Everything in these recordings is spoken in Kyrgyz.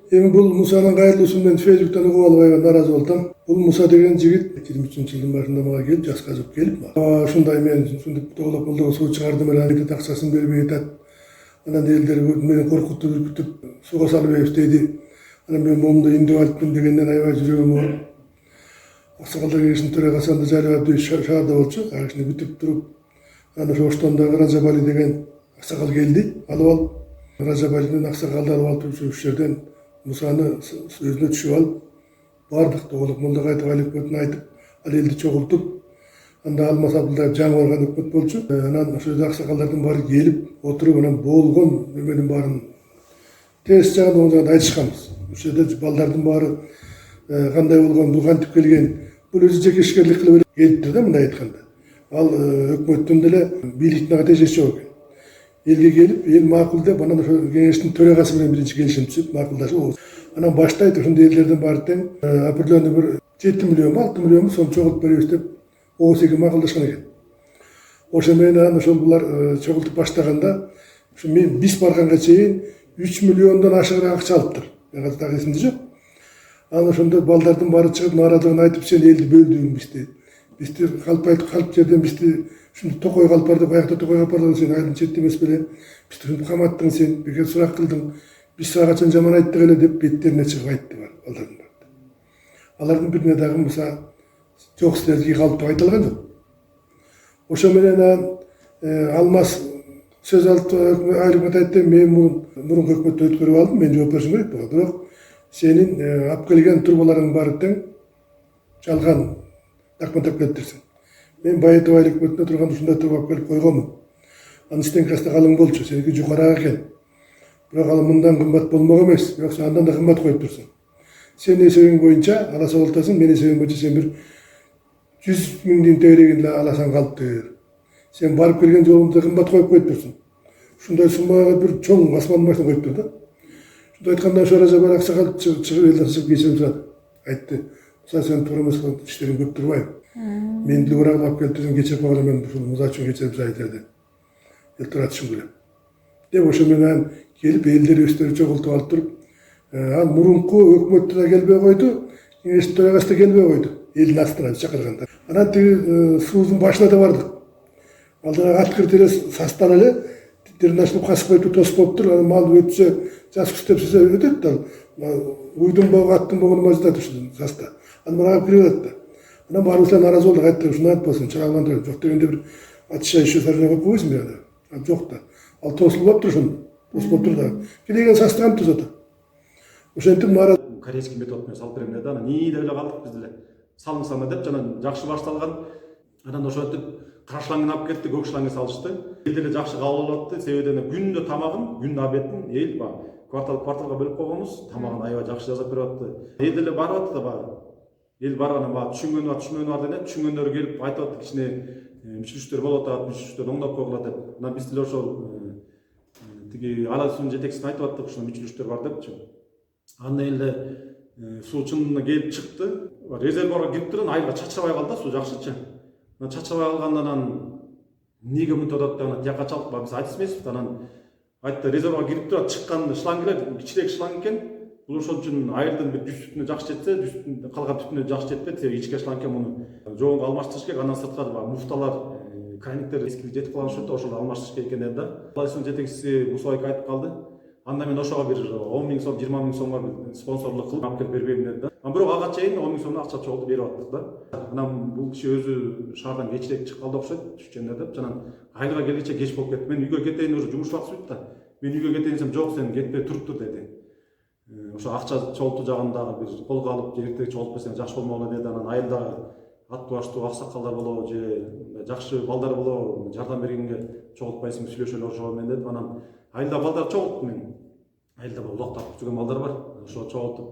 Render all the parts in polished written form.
Эми бул Мусанын кайрылуусун мен Фейсбуктан угуп алып аябай нааразы болдум. Бул Муса деген жигит 23-жылдын башында мага келип, жашка чыгып келип, ушундай мен ушинтип тоолоп болдого суу чыгардым эле, эки акчасын бербей атат. Анан элдер мени коркутуп үркүтүп сууга салып берип дейди. Анан мен момунда индеп алыпмын дегенден аябай жүрөгүм ооруп. Аксакалдар кеңешинин төрагасы анда Жалил Абдиевич шаарда болчу, ал кишини күтүп туруп, анан ошо Оштондогу Ражабали деген аксакал келди, алып алып. Ражабалидин аксакалды алып алып ушул жерден Мусаны өзүнө түшүп алып, бардык тоголук мында кайтып айлык өкмөтүн айтып, ал элди чогултуп, анда Алмаз Абдулдаев жаңы барган өкмөт болчу. Анан ошол жерде аксакалдардын баары келип, отуруп, анан болгон эменин баарын терс жагын оң жагын айтышканбыз. Ошол жерде балдардын баары кандай болгон, бул кантип келген, бул өзү жеке ишкерлик кылып келиптир да, мындай айтканда. Ал өкмөттүн деле бийликтин тежеши жок экен. Элге келип, эл макул деп, анан ошо кеңештин төрагасы менен биринчи келишим түзүп, макулдашып, анан баштайт ошондой элдердин баары тең определенный бир 7 миллион, 6 миллион сом чогултуп беребиз деп, ООС макулдашкан экен. Ошо менен анан ошол булар чогултуп баштаганда, ушу мен биз барганга чейин 3 миллиондон ашыгыраак акча алыптыр. Мен азыр так эсимде жок. Анан ошондо балдардын баары чыгып нааразылыгын айтып, сен элди бөлдүң бизди калп жерден бизди ушинтип токой калып бар деп, аякта токой калып бардың, сен айдын четти эмес беле, бизди ушинтип каматтың, сен бекер сурак кылдың, биз сага качан жаман айттык эле деп беттерине чыгып айтты балдардын баары. Алардын бирине дагы Муса жок, силердики калып деп айта алган жок. Ошо менен Алмаз сөз алып айрып айтты, мен мурунку өкмөттө өткөрүп алдым, мен жооп беришим керек буга. Бирок сенин алып келген турбаларың баары тең жалган документ келтирсиң. Мен Байытов айыл өкмөтүнө турганда ушундай турба алып келип койгонмун. Анын стенкасы калың болчу, сеники жукараак экен. Бирок ал мындан кымбат болмок эмес, бирок сен андан да кымбат коюп турсуң. Сен эсебиң боюнча аласа болтасың, мен эсебим боюнча сен бир 100 миңдин тегерегин эле аласаң калыптыр. Сен барып келген жолуңда кымбат коюп турсуң. Ушундай суммага бир чоң асмандын башына коюп тур да. Ушундай айтканда ошо Ражабали аксакал чыгып элден чыгып кечирим сурады. Айтты, сен туура эмес иштериң көп турбайбы? Мен дубурак алып келтирсең кечирип койгола, мен ушул Муза үчүн кечирип сайтырды. Элтира түшүм керек. Деп ошо менен келип элдер өздөрү чогултуп алып туруп, ал мурунку өкмөттө да келбей койду, кеңештин төрагасы да келбей койду. Элдин астына чакырганда. Анан тиги суудун башына да бардык. Алдыра аткыр тере састан эле дернашып касып коюп тосуп болуптур. Анан мал өтсө, жас күстеп сөзө өтөт да. Уйдун богу, аттын богуну мажытат ушул саста. Анан барып кирип атат да. Анан баарыбыздан нааразы болдук, айттык, ушуну айтпасын, чырагыландырып, жок дегенде бир атыша еще саржа коюп койбойсуңбу яда? Жок да. Ал тосулуп алыптыр ошондо. Тосуп болуптур да. Келеген састаган тосот. Ошентип нааразы корейский метод менен салып берем деди. Анан ии деп эле калдык биз деле. Салыңсаңдар деп, жана жакшы башталган. Анан ошентип кара шлангын алып кетти, көк шлангы салышты. Эл деле жакшы кабыл алып атты. Себеби күндө тамагын, күндө обедин эл кварталга бөлүп койгонбуз. Тамагын аябай жакшы жасап берип атты. Эл деле барып атты да баары. Эл барганан баары түшүнгөнү бар дене, түшүнгөндөрү келип айтып атты, кичине мүчүлүштөр болуп атат, мүчүлүштөрдү оңдоп койгула деп. Анан биз деле ошол тиги Аласуунун жетекчисине айтып аттык, ушул мүчүлүштөр бар депчи. Андан эле суу чынына келип чыкты. Резервуарга кирип турган айылга чачырабай калды да, суу жакшычы. Анан чачырабай калгандан эмнеге мынтип атат деп анан тияка чалып, биз айтып эмеспиз. Анан айтты, резервуарга кирип турат, чыккан шлангылар кичирээк шланг экен. Бул ошон үчүн айылдын бир 100 түтүнө жакшы жетсе, 100 калган түтүнө жакшы жетпейт. Себеби ичке шланг экен, муну жоонго алмаштырыш керек. Андан сырткары баягы муфталар, крайниктер эскирип жетип калган ошентип ошол алмаштырыш керек экен деди да. Алайсуун жетекчиси Мусабек айтып калды. Андан мен ошого бир 10 миң сом, 20 миң сомго спонсорлук кылып алып келип бербейм деди да. Анан бирок ага чейин 10 миң сомдон акча чогултуп берип аттык да. Анан бул киши өзү шаардан кечирээк чыгып калды окшойт, түшкөндө деп. Анан айылга келгенче кеч болуп кетти. Мен үйгө кетейин, уже жумуш убактысы бүттү да. Мен үйгө кетейин десем, жок, сен кетпей туруп тур деди. Ошо акча чогултуу жагын дагы бир колго алып, эртең чогултуп берсең жакшы болмок эле деди. Анан айылда ат баштуу аксакалдар болобу же жакшы балдар болобу, жардам бергенге чогултпайсың, сүйлөшөлү ошого менен деди. Анан айылда балдар чогулттум мен. Айылда улактап жүргөн балдар бар. Ошо чогултуп,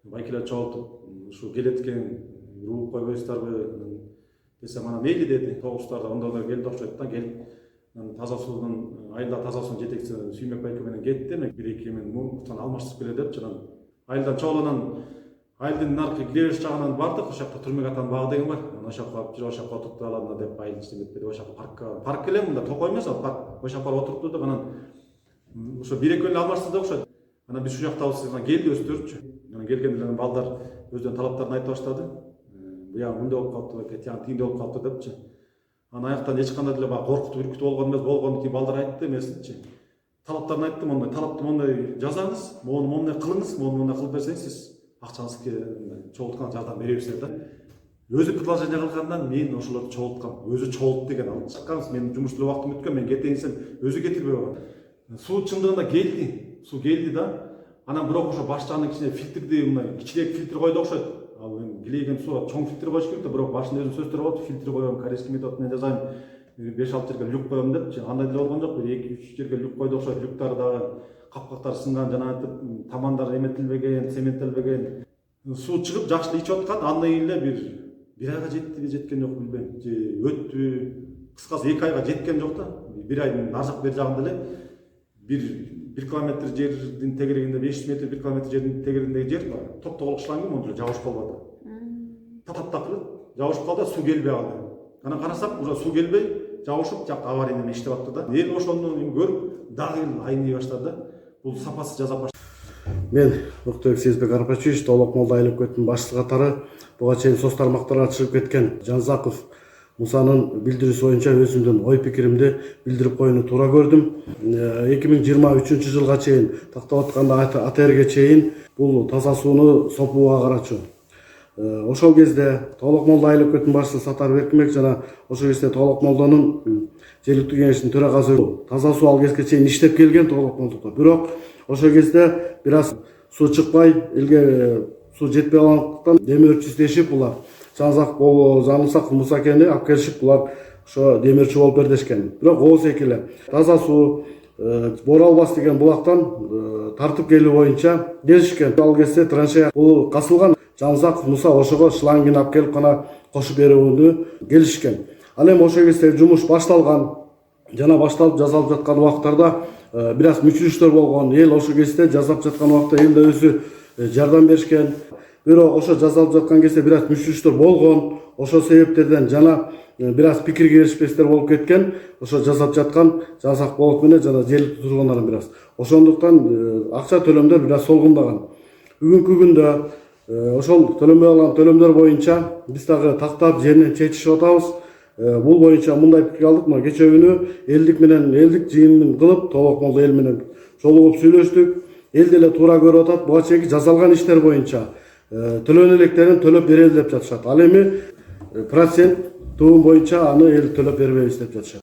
байкелер чогултуп, ушу келет экен, рууп койбойсуздарбы десем, анан мейли деди. Тогустарда ондойлор келди окшойт да, келип таза суунун айылда таза суунун жетекчиси Сүймөк байке менен кетти. Мен бир-эки мен муктан алмаштырып келе деп, анан айылдан чогуланан айылдын наркы киребеш жагынан бардык. Ошол жакта Турмек атанын багы деген бар. Ошол жака барып, ошол жака отуруп алам деп айыл ичинде кетпеди. Ошол жака парк эле, мында токой эмес ал парк. Ошол жака отуруп турдук. Анан ошо бир-эки эле алмаштырды окшойт. Анан биз ушул жактабыз келди өздөрүчү. Анан келгенде эле балдар өздөрүнүн талаптарын айта баштады. Буяк мындай болуп калыптыр бекет, тияк тигиндей болуп калыптыр депчи. Анан аяктан эч кандай деле баягы коркутуп үркүтүп болгон эмес, болгону тиги балдар айтты эмесинчи. Талаптарын айттым, мондай талапты мондай жазаңыз, мону мондай кылыңыз, мону мондай кылып берсеңиз сиз акчаңызды чогултканга жардам беребиз деп да. Өзү предложение кылгандан мен ошолорду чогулткам. Өзү чогулт деген алып чыкканбыз. Менин жумуш деле убактым өткөн, мен кетейин десем өзү кетирбей койгон. Суу чындыгында келди. Суу келди да. Анан бирок ошо башчанын ичине фильтрди, мындай кичирээк фильтр койду окшойт. Ал эми килейген сууга чоң фильтр коюш керек да, бирок башында өзү сөздөр болот, фильтр коем, корейский метод менен жасайм. 5-6 жерге люк коем депчи. Андай деле болгон жок. 2-3 жерге люк койду окшойт. Люктар дагы капкактар сынган, жана айтып тамандар эметилбеген, цементтелбеген. Суу чыгып жакшы ичип аткан, андан кийин эле бир айга жеттиби, жеткен жок билбейм. Же өттү. Кыскасы 2 айга жеткен жок да. 1 айдын нар жак бери жагында эле 1 километр жердин тегерегинде 500 метр 1 километр жердин тегерегиндеги жер топ-тоголук шланги монтип жабышып калбады. Таптап эле жабышып калды, суу келбей калды. Анан карасак, уже суу келбей, жабышып, жакта авария неме иштеп атты да. Эл ошону көрүп, дагы айный баштады да. Бул сапасыз жасап баштады. Мен Муктарбек Сезбек Арпачевич, Толок Молда айлык өтүн башчысы катары буга чейин соц тармактарга чыгып кеткен Жанзаков Мусанын билдирүүсү боюнча өзүмдүн ой пикиримди билдирип коюуну туура көрдүм. 2023 жылга чейин тактап атканда АТРге чейин бул таза сууну сопууга карачу. Ошол кезде Толок Молда айлык өтүн башчысы Сатар Беркимбек жана ошол кезде Толок Молдонун жергиликтүү кеңешинин төрагасы таза суу ал кезге чейин иштеп келген Толок Молдодо. Бирок ошол кезде бир аз суу чыкпай, элге суу жетпей калгандыктан демирчи издешип булар Жанзаков Муса экени алып келишип булар ошо демирчи болуп бердешкен. Бирок ооз эки эле таза суу Боралбас деген булактан тартып келүү боюнча келишкен. Ал кезде траншея бул касылган, Жанзаков Муса ошого шлангын алып келип гана кошуп берүүнү келишкен. Ал эми ошол кезде жумуш башталган жана башталып жасалып жаткан убактарда бир аз мүчүлүштөр болгон. Эл ошол кезде жасап жаткан убакта эл да өзү жардам беришкен. Бирок ошо жасалып жаткан кезде бир аз мүчүлүштөр болгон. Ошол себептерден жана бир аз пикир келишпестер болуп кеткен. Ошо жасап жаткан Жанзаков болот менен жана жергиликтүү тургундардын бир аз. Ошондуктан акча төлөмдөр бир аз солгундаган. Бүгүнкү күндө ошол төлөнбөй калган төлөмдөр боюнча биз дагы тактап жеринен чечишип атабыз. Бул боюнча мындай пикир алдык. Мына кечээ күнү элдик жыйынын кылып, Толок Молдо эл менен жолугуп сүйлөштүк. Эл деле туура көрүп атат. Буга чейинки жасалган иштер боюнча төлөнө электерин төлөп берели деп жатышат. Ал эми процент туум боюнча аны эл төлөп бербейбиз деп жатышат.